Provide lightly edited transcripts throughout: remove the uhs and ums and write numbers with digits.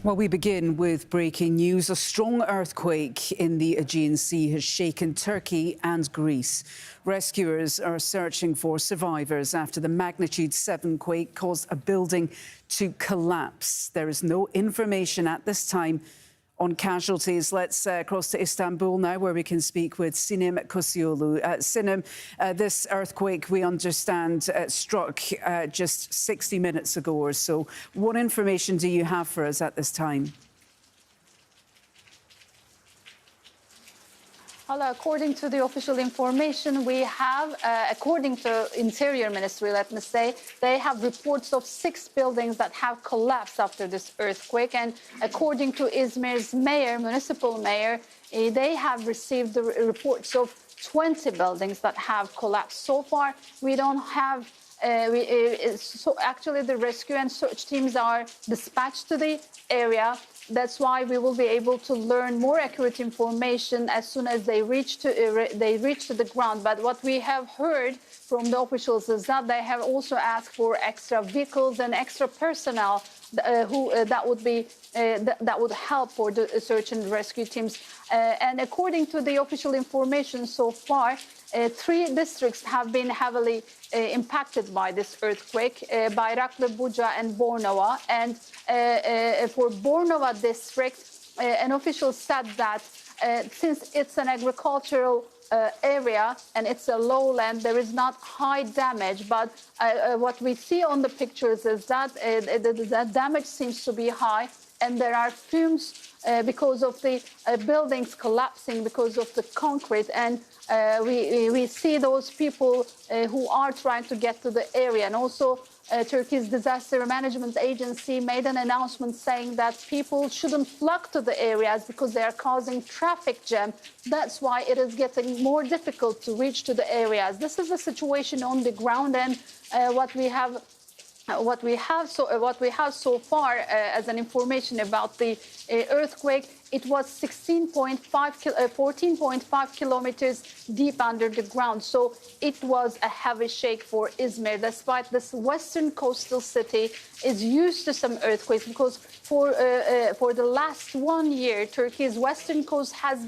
Well, we begin with breaking news. A strong earthquake in the Aegean Sea has shaken Turkey and Greece. Rescuers are searching for survivors after the magnitude 7 quake caused a building to collapse. There is no information at this time on casualties. Let's cross to Istanbul now, where we can speak with Sinem Kosioglu. Sinem, this earthquake, we understand, struck just 60 minutes ago or so. What information do you have for us at this time? Well, according to the official information we have, according to Interior Ministry, let me say, they have reports of 6 buildings that have collapsed after this earthquake. And according to Izmir's mayor, municipal mayor, they have received the reports of 20 buildings that have collapsed. So far, we don't have so actually the rescue and search teams are dispatched to the area. That's why we will be able to learn more accurate information as soon as they reach to the ground. But what we have heard from the officials is that they have also asked for extra vehicles and extra personnel that would help for the search and rescue teams. And according to the official information so far, 3 districts have been heavily impacted by this earthquake, Bayraklı, Buca and Bornova. And for Bornova district, an official said that since it's an agricultural area and it's a lowland, there is not high damage. But what we see on the pictures is that the damage seems to be high, and there are fumes because of the buildings collapsing because of the concrete. And we see those people who are trying to get to the area. And also Turkey's Disaster Management Agency made an announcement saying that people shouldn't flock to the areas because they are causing traffic jam. That's why it is getting more difficult to reach to the areas. This is the situation on the ground, and what we have so far as an information about the earthquake, it was 14.5 kilometers deep under the ground. So it was a heavy shake for Izmir, despite this western coastal city is used to some earthquakes, because for the last 1 year, Turkey's western coast has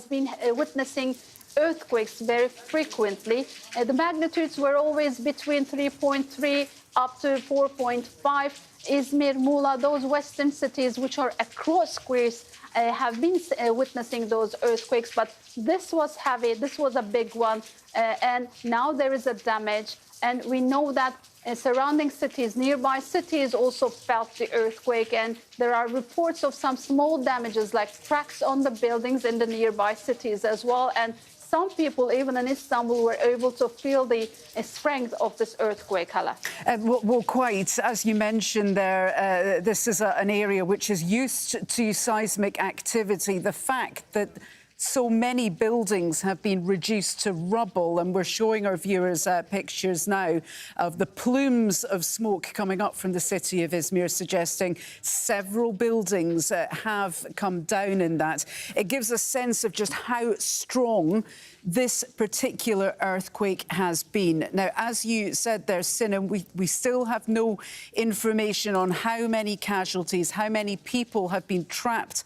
been witnessing earthquakes very frequently. The magnitudes were always between 3.3 up to 4.5. Izmir, Muğla, those western cities which are across Greece have been witnessing those earthquakes. But this was heavy, this was a big one, and now there is a damage. And we know that surrounding cities, nearby cities also felt the earthquake, and there are reports of some small damages like cracks on the buildings in the nearby cities as well. And some people, even in Istanbul, were able to feel the strength of this earthquake, Hala. Well, quite. As you mentioned there, this is an area which is used to seismic activity. The fact that so many buildings have been reduced to rubble, and we're showing our viewers pictures now of the plumes of smoke coming up from the city of Izmir, suggesting several buildings have come down in that. It gives a sense of just how strong this particular earthquake has been. Now, as you said there, Sinem, we still have no information on how many casualties, how many people have been trapped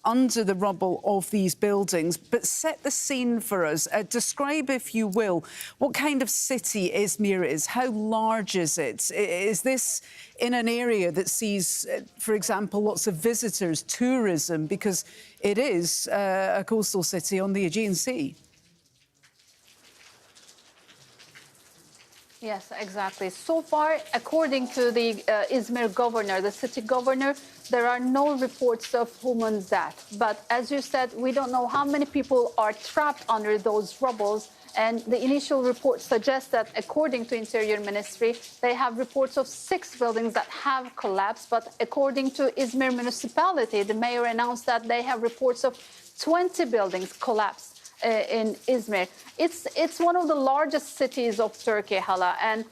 under the rubble of these buildings. But set the scene for us. Describe, if you will, what kind of city Izmir is. How large is it? Is this in an area that sees, for example, lots of visitors, tourism, because it is a coastal city on the Aegean Sea? Yes, exactly. So far, according to the Izmir governor, the city governor, there are no reports of human death. But as you said, we don't know how many people are trapped under those rubbles. And the initial report suggests that, according to Interior Ministry, they have reports of 6 buildings that have collapsed. But according to Izmir municipality, the mayor announced that they have reports of 20 buildings collapsed in Izmir. It's one of the largest cities of Turkey, Hala, and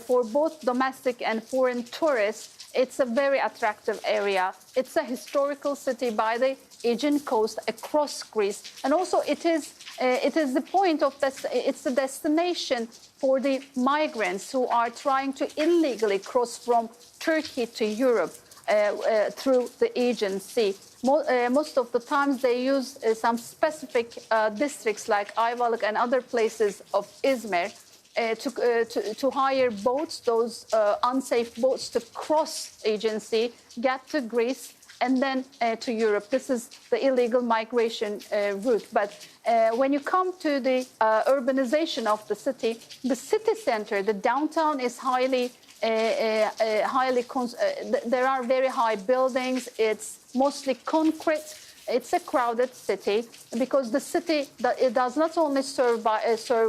for both domestic and foreign tourists, it's a very attractive area. It's a historical city by the Aegean coast across Greece, and also it is the point of this. It's the destination for the migrants who are trying to illegally cross from Turkey to Europe. through the Aegean Sea. Most of the times they use some specific districts like Ayvalık and other places of Izmir to hire boats, those unsafe boats, to cross Aegean Sea, get to Greece, and then to Europe. This is the illegal migration route. But when you come to the urbanization of the city center, the downtown is highly there are very high buildings. It's mostly concrete. It's a crowded city because the city it does not only serve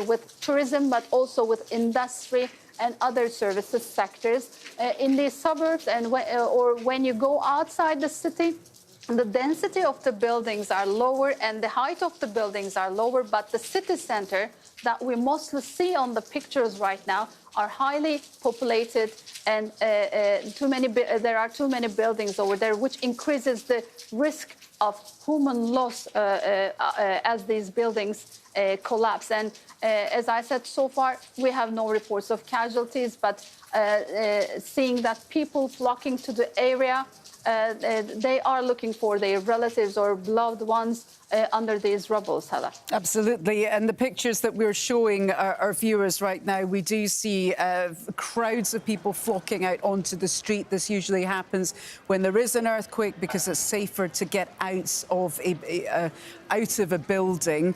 with tourism but also with industry and other services sectors. In the suburbs and when you go outside the city, the density of the buildings are lower and the height of the buildings are lower, but the city center that we mostly see on the pictures right now are highly populated, and there are too many buildings over there, which increases the risk of human loss as these buildings collapse. And as I said, so far we have no reports of casualties, but seeing that people flocking to the area, they are looking for their relatives or loved ones under these rubbles, Hala. Absolutely. And the pictures that we're showing our viewers right now, we do see crowds of people flocking out onto the street. This usually happens when there is an earthquake because it's safer to get out of a building.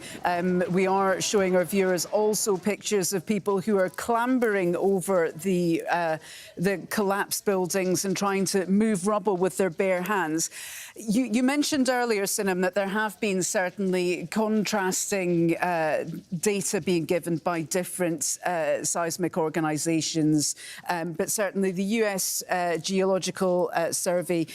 We are showing our viewers also pictures of people who are clambering over the collapsed buildings and trying to move rubble with their bare hands. You mentioned earlier, Sinem, that there have been certainly contrasting data being given by different seismic organisations, but certainly the US Geological Survey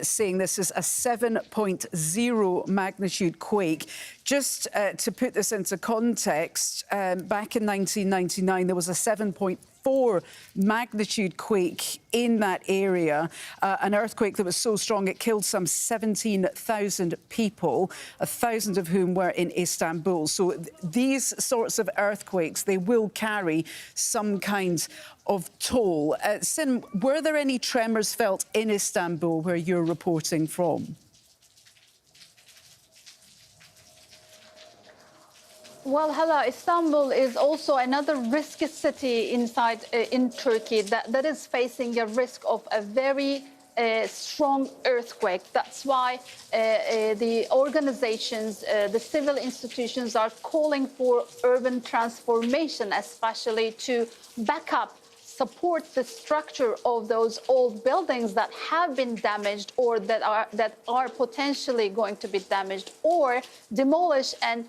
saying this is a 7.0 magnitude quake. Just to put this into context, back in 1999 there was a 7.4 magnitude quake in that area, an earthquake that was so strong it killed some 17,000 people, 1,000 of whom were in Istanbul. So these sorts of earthquakes, they will carry some kind of toll. Sin, were there any tremors felt in Istanbul where you're reporting from? Well, Hala, Istanbul is also another risky city in Turkey that is facing a risk of a very strong earthquake. That's why the organizations, the civil institutions are calling for urban transformation, especially to back up, support the structure of those old buildings that have been damaged or that are potentially going to be damaged, or demolish and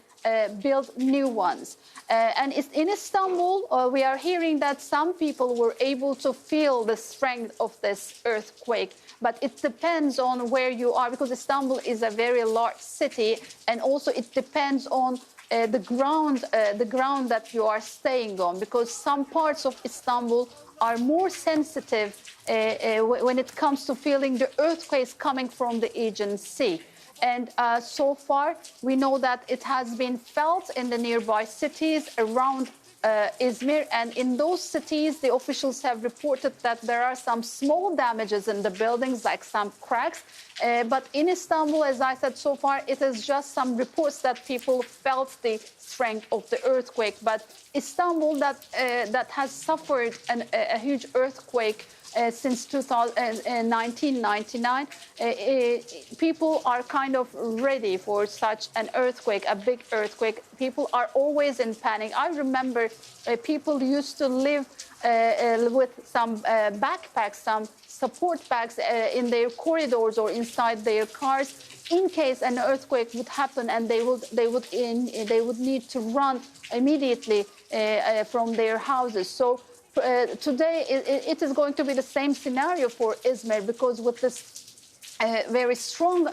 build new ones. And in Istanbul, we are hearing that some people were able to feel the strength of this earthquake, but it depends on where you are, because Istanbul is a very large city, and also it depends on the ground that you are staying on, because some parts of Istanbul are more sensitive when it comes to feeling the earthquakes coming from the Aegean Sea. And so far, we know that it has been felt in the nearby cities around Izmir. And in those cities, the officials have reported that there are some small damages in the buildings, like some cracks. But in Istanbul, as I said, so far, it is just some reports that people felt the strength of the earthquake. But Istanbul, that has suffered a huge earthquake since 1999, people are kind of ready for such an earthquake, a big earthquake. People are always in panic. I remember people used to live with some backpacks, some support bags in their corridors or inside their cars, in case an earthquake would happen, and they would need to run immediately from their houses. So today, it is going to be the same scenario for Izmir, because with this very strong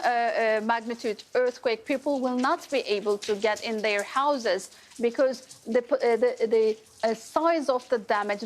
magnitude earthquake, people will not be able to get in their houses, because the size of the damage,